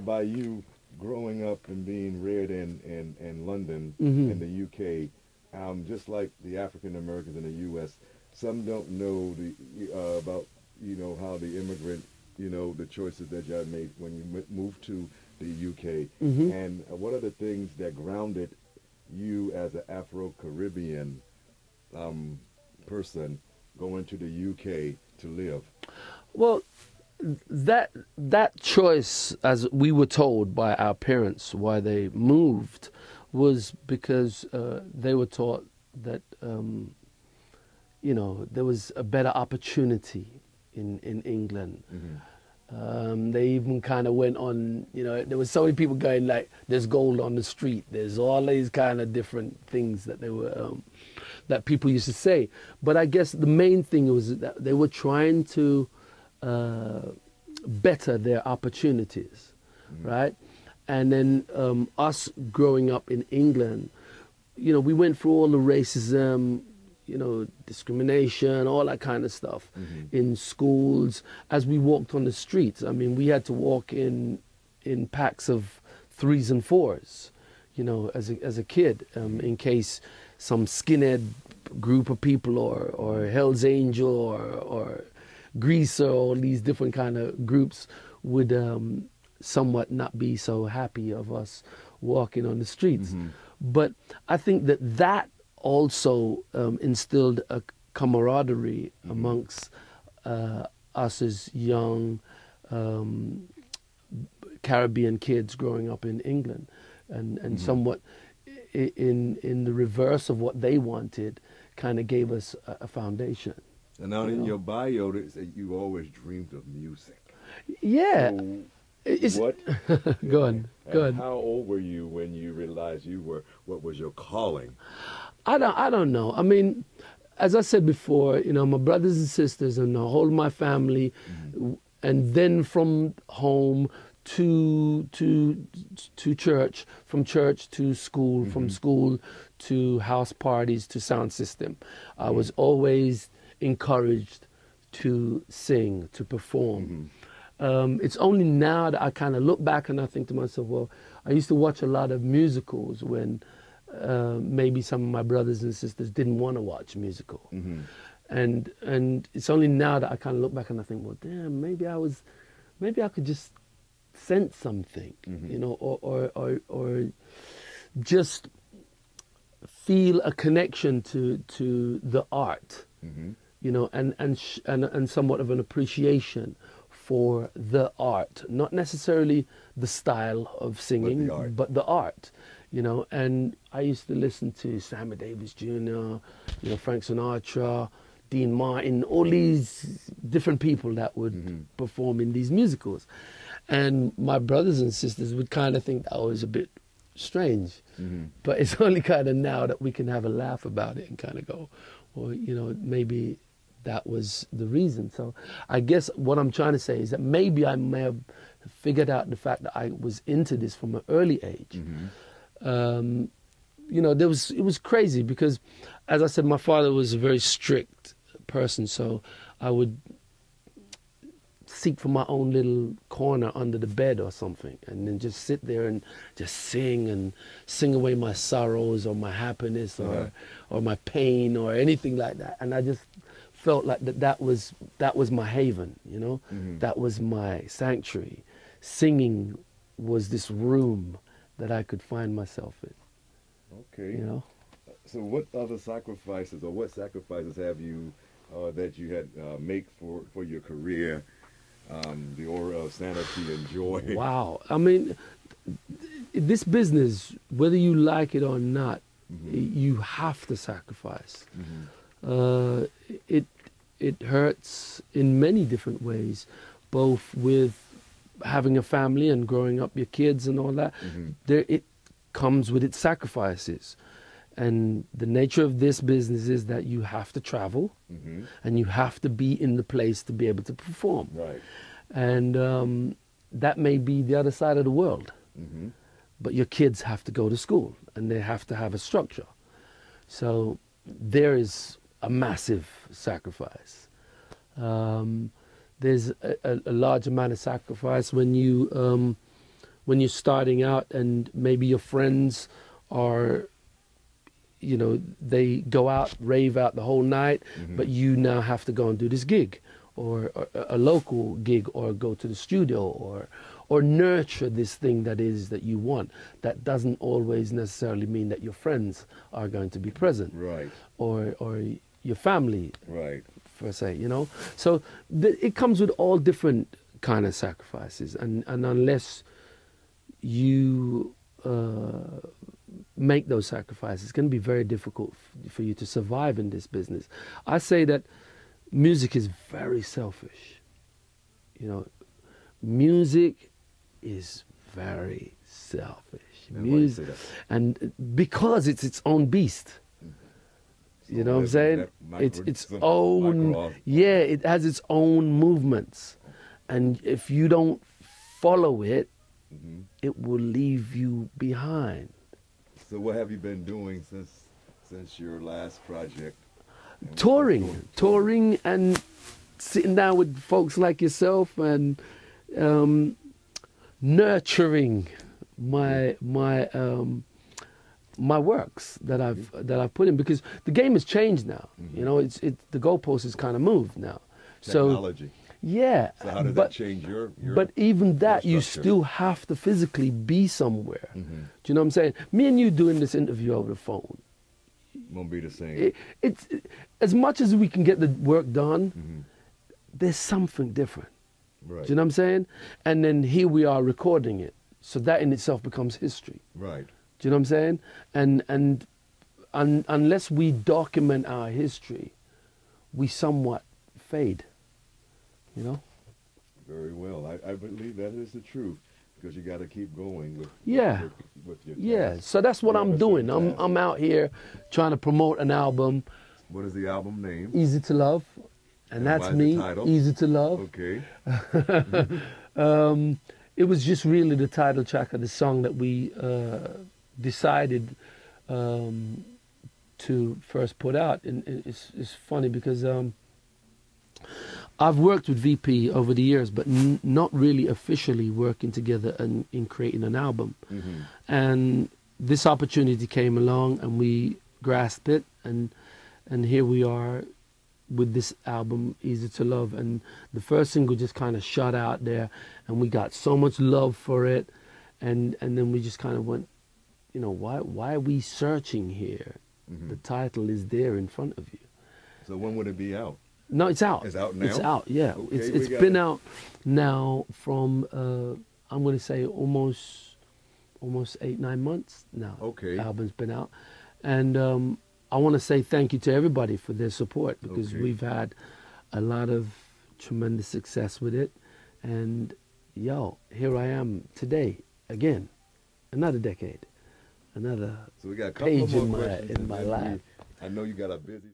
by you growing up and being reared in London, Hmm. in the UK, just like the African Americans in the U.S., some don't know about how the immigrant, the choices that you had made when you moved to the UK, Hmm. and what are the things that grounded you as an Afro-Caribbean um, person going to the UK to live? Well, that choice, as we were told by our parents, why they moved, was because they were taught that there was a better opportunity in England. Hmm. They even kind of went on, there was so many people going like, "There's gold on the street." There's all these kind of different things that they were that people used to say. But I guess the main thing was that they were trying to better their opportunities, Hmm. right? And then us growing up in England, we went through all the racism, discrimination, all that kind of stuff Hmm. in schools. As we walked on the streets, I mean, we had to walk in packs of threes and fours, as a kid, in case some skinhead group of people or Hell's Angel or Greaser, all these different kind of groups would somewhat not be so happy of us walking on the streets. Hmm. But I think that also instilled a camaraderie amongst us as young Caribbean kids growing up in England, and Hmm. somewhat in the reverse of what they wanted, kind of gave us a foundation. And now You in know? your bio, it said you always dreamed of music. Yeah, So it's what? go on, go on. How old were you when you realized what was your calling? I don't know. I mean, as I said before, my brothers and sisters and the whole of my family, Hmm. and then from home to church, from church to school, from Hmm. school to house parties to sound system. I Hmm. was always encouraged to sing, to perform. Hmm. It's only now that I kind of look back and I think to myself, well, I used to watch a lot of musicals when maybe some of my brothers and sisters didn't want to watch musical. Hmm. And it's only now that I kind of look back and I think, well, damn, maybe I could just sense something, Hmm. or just feel a connection to the art, Hmm. and somewhat of an appreciation for the art, not necessarily the style of singing, art. but the art. And I used to listen to Sammy Davis Jr., Frank Sinatra, Dean Martin, all these different people that would Hmm. perform in these musicals. And my brothers and sisters would kind of think that was a bit strange. Hmm. But it's only kind of now that we can have a laugh about it and kind of go, well, maybe that was the reason. So I guess what I'm trying to say is that maybe I may have figured out the fact that I was into this from an early age. Hmm. It was crazy because, as I said, my father was a very strict person, so I would seek for my own little corner under the bed or something, and then just sit there and just sing away my sorrows or my happiness or my pain or anything like that. And I just felt like that was my haven, Hmm. that was my sanctuary. Singing was this room that I could find myself in. Okay. You know? So what other sacrifices or what sacrifices have you that you had make for your career, the aura of sanity and joy? Wow. I mean, this business, whether you like it or not, Hmm. you have to sacrifice. Hmm. It hurts in many different ways, both with having a family and growing up your kids and all that. Hmm. It comes with its sacrifices. And the nature of this business is that you have to travel Hmm. and you have to be in the place to be able to perform. Right. And that may be the other side of the world. Hmm. But your kids have to go to school and they have to have a structure. So there is a massive sacrifice. There's a large amount of sacrifice when you when you're starting out and maybe your friends are, you know, they go out, rave out the whole night, but you now have to go and do this gig, or a local gig, or go to the studio, or nurture this thing that you want. That doesn't always necessarily mean that your friends are going to be present, Right. or your family, Right. per se, you know. So it comes with all different kind of sacrifices, and unless you make those sacrifices, it's going to be very difficult for you to survive in this business. I say that music is very selfish. You know, music is very selfish. And why do you say Music, that? and because it's its own beast. You know what I'm saying? It's its own, yeah, it has its own movements. And if you don't follow it, it will leave you behind. So what have you been doing since your last project? Touring and sitting down with folks like yourself and nurturing my works that I've put in, because the game has changed now. You know, the goalpost is kind of moved now. Technology. So yeah. So how does that change your But even that, you structure? still have to physically be somewhere. Do you know what I'm saying? Me and you doing this interview over the phone, won't be the same. it's as much as we can get the work done, there's something different. Right. Do you know what I'm saying? And then here we are recording it. So that in itself becomes history. Right. Do you know what I'm saying? And unless we document our history, we somewhat fade. You know? Very well. I believe that is the truth, because you got to keep going with your task. So that's what You I'm have a doing. certain task. I'm out here trying to promote an album, What is the album name? Easy to Love, and that's why is me. the title? Easy to Love. Okay. It was just really the title track of the song that we decided to first put out. And it's funny because I've worked with VP over the years, but not really officially working together and in creating an album. And this opportunity came along, and we grasped it, and here we are with this album, Easy to Love. And the first single just kind of shot out there, and we got so much love for it, and then we just kind of went, you know, why are we searching here? The title is there in front of you. So when would it be out? No, it's out. It's out now? It's out, yeah. Okay, it's been out now from, I'm going to say almost 8-9 months now. Okay. The album's been out. And I want to say thank you to everybody for their support, because Okay. we've had a lot of tremendous success with it. And, here I am today, again, another decade, another So we got a couple page more in questions, my and then life. I know you got a busy